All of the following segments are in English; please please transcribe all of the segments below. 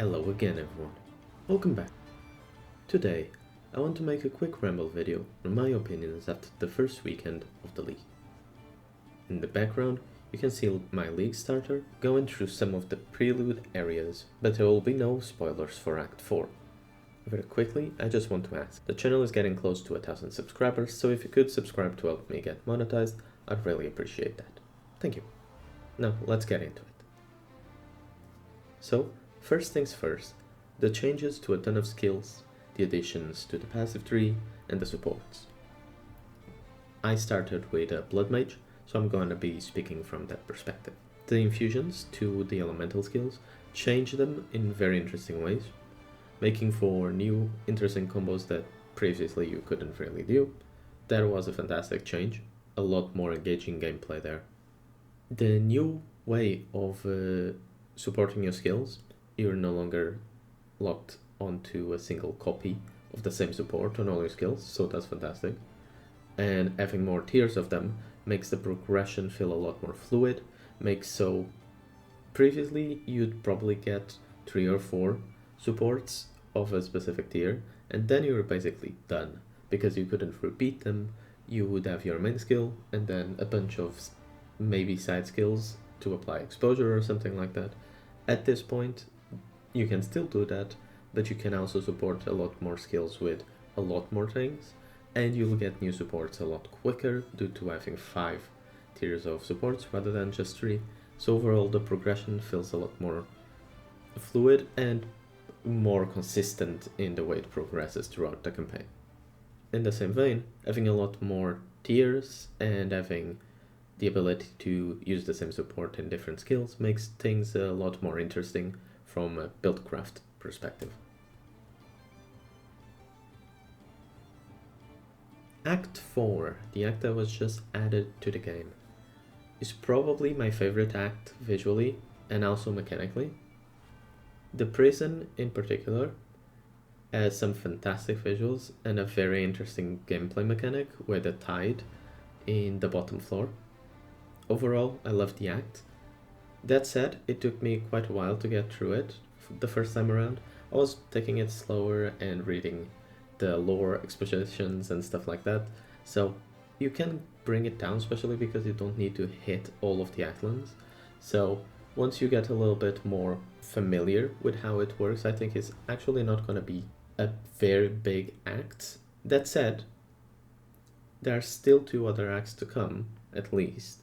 Hello again everyone, welcome back. Today I want to make a quick ramble video on my opinions after the first weekend of the league. In the background you can see my league starter going through some of the prelude areas, but there will be no spoilers for Act 4. Very quickly, I just want to ask, the channel is getting close to 1000 subscribers, so if you could subscribe to help me get monetized, I'd really appreciate that. Thank you. Now let's get into it. So, first things first, the changes to a ton of skills, the additions to the passive tree, and the supports. I started with a Blood Mage, so I'm gonna be speaking from that perspective. The infusions to the elemental skills change them in very interesting ways, making for new interesting combos that previously you couldn't really do. That was a fantastic change, a lot more engaging gameplay there. The new way of supporting your skills, you're no longer locked onto a single copy of the same support on all your skills, so that's fantastic. And having more tiers of them makes the progression feel a lot more fluid, makes so previously you'd probably get 3 or 4 supports of a specific tier, and then you were basically done, because you couldn't repeat them. You would have your main skill, and then a bunch of maybe side skills to apply exposure or something like that. At this point, you can still do that, but you can also support a lot more skills with a lot more things, and you will get new supports a lot quicker due to having 5 tiers of supports rather than just 3. So overall, the progression feels a lot more fluid and more consistent in the way it progresses throughout the campaign. In the same vein, having a lot more tiers and having the ability to use the same support in different skills makes things a lot more interesting from a buildcraft perspective. Act 4, the act that was just added to the game, is probably my favorite act visually and also mechanically. The prison in particular has some fantastic visuals and a very interesting gameplay mechanic with a tide in the bottom floor. Overall, I love the act. That said, it took me quite a while to get through it the first time around. I was taking it slower and reading the lore expositions and stuff like that, so you can bring it down, especially because you don't need to hit all of the actlands. So once you get a little bit more familiar with how it works, I think it's actually not going to be a very big act. That said, there are still 2 other acts to come, at least.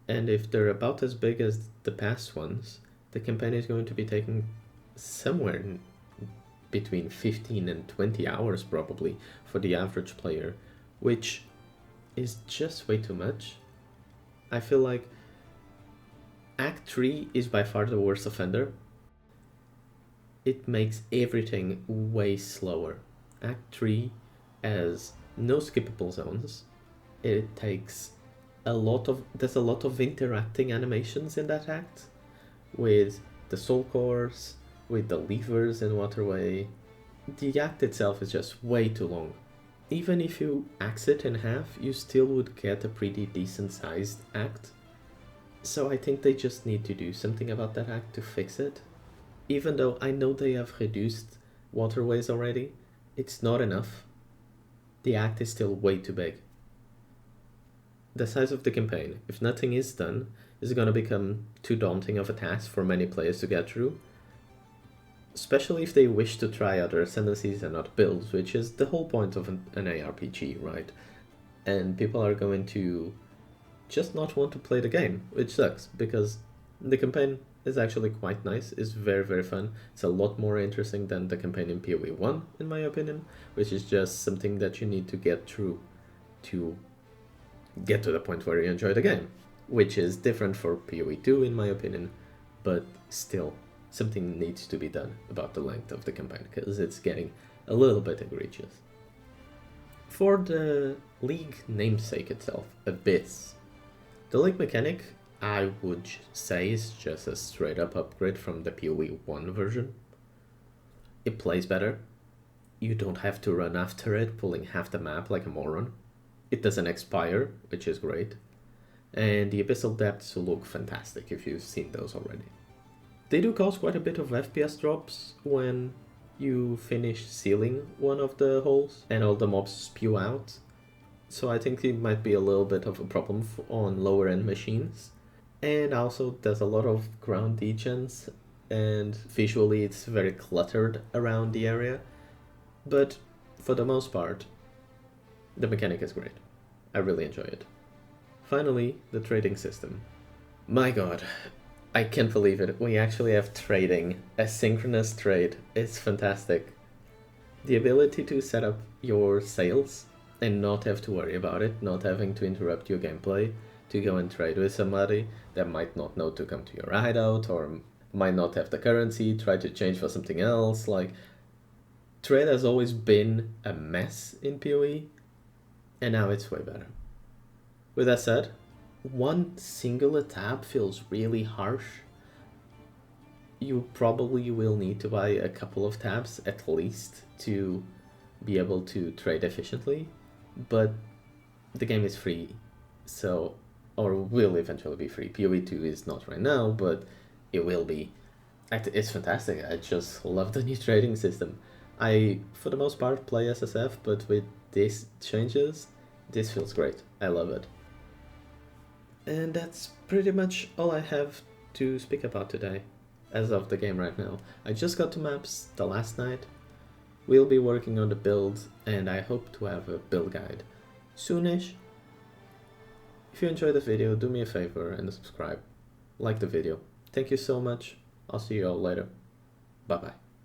And if they're about as big as the past ones, the campaign is going to be taking somewhere between 15 and 20 hours probably for the average player, which is just way too much. I feel like Act 3 is by far the worst offender. It makes everything way slower. Act 3 has no skippable zones. It takes there's a lot of interacting animations in that act, with the soul cores, with the levers and waterway. The act itself is just way too long. Even if you axe it in half, you still would get a pretty decent sized act. So I think they just need to do something about that act to fix it. Even though I know they have reduced waterways already, it's not enough. The act is still way too big. The size of the campaign, if nothing is done, is going to become too daunting of a task for many players to get through, especially if they wish to try other ascendancies and not builds, which is the whole point of an ARPG, right? And people are going to just not want to play the game, which sucks, because the campaign is actually quite nice, it's very, very fun. It's a lot more interesting than the campaign in PoE1, in my opinion, which is just something that you need to get through to get to the point where you enjoy the game, which is different for PoE2 in my opinion, but still something needs to be done about the length of the campaign, because it's getting a little bit egregious. For the league namesake itself, Abyss, the league mechanic I would say is just a straight up upgrade from the PoE1 version. It plays better, you don't have to run after it pulling half the map like a moron. It doesn't expire, which is great, and the Abyssal depths look fantastic if you've seen those already. They do cause quite a bit of FPS drops when you finish sealing one of the holes and all the mobs spew out. So I think it might be a little bit of a problem on lower end machines. And also there's a lot of ground degens and visually it's very cluttered around the area. But for the most part, the mechanic is great. I really enjoy it. Finally, the trading system. My god, I can't believe it. We actually have trading, asynchronous trade. It's fantastic. The ability to set up your sales and not have to worry about it, not having to interrupt your gameplay to go and trade with somebody that might not know to come to your hideout or might not have the currency, try to change for something else. Like, trade has always been a mess in PoE, and now it's way better. With that said, one singular tab feels really harsh. You probably will need to buy a couple of tabs at least to be able to trade efficiently, but the game is free, so, or will eventually be free. PoE2 is not right now, but it will be. It's fantastic. I just love the new trading system. I, for the most part, play SSF, but with these changes, this feels great. I love it. And that's pretty much all I have to speak about today, as of the game right now. I just got to maps the last night. We'll be working on the build, and I hope to have a build guide soonish. If you enjoyed the video, do me a favor and subscribe. Like the video. Thank you so much. I'll see you all later. Bye bye.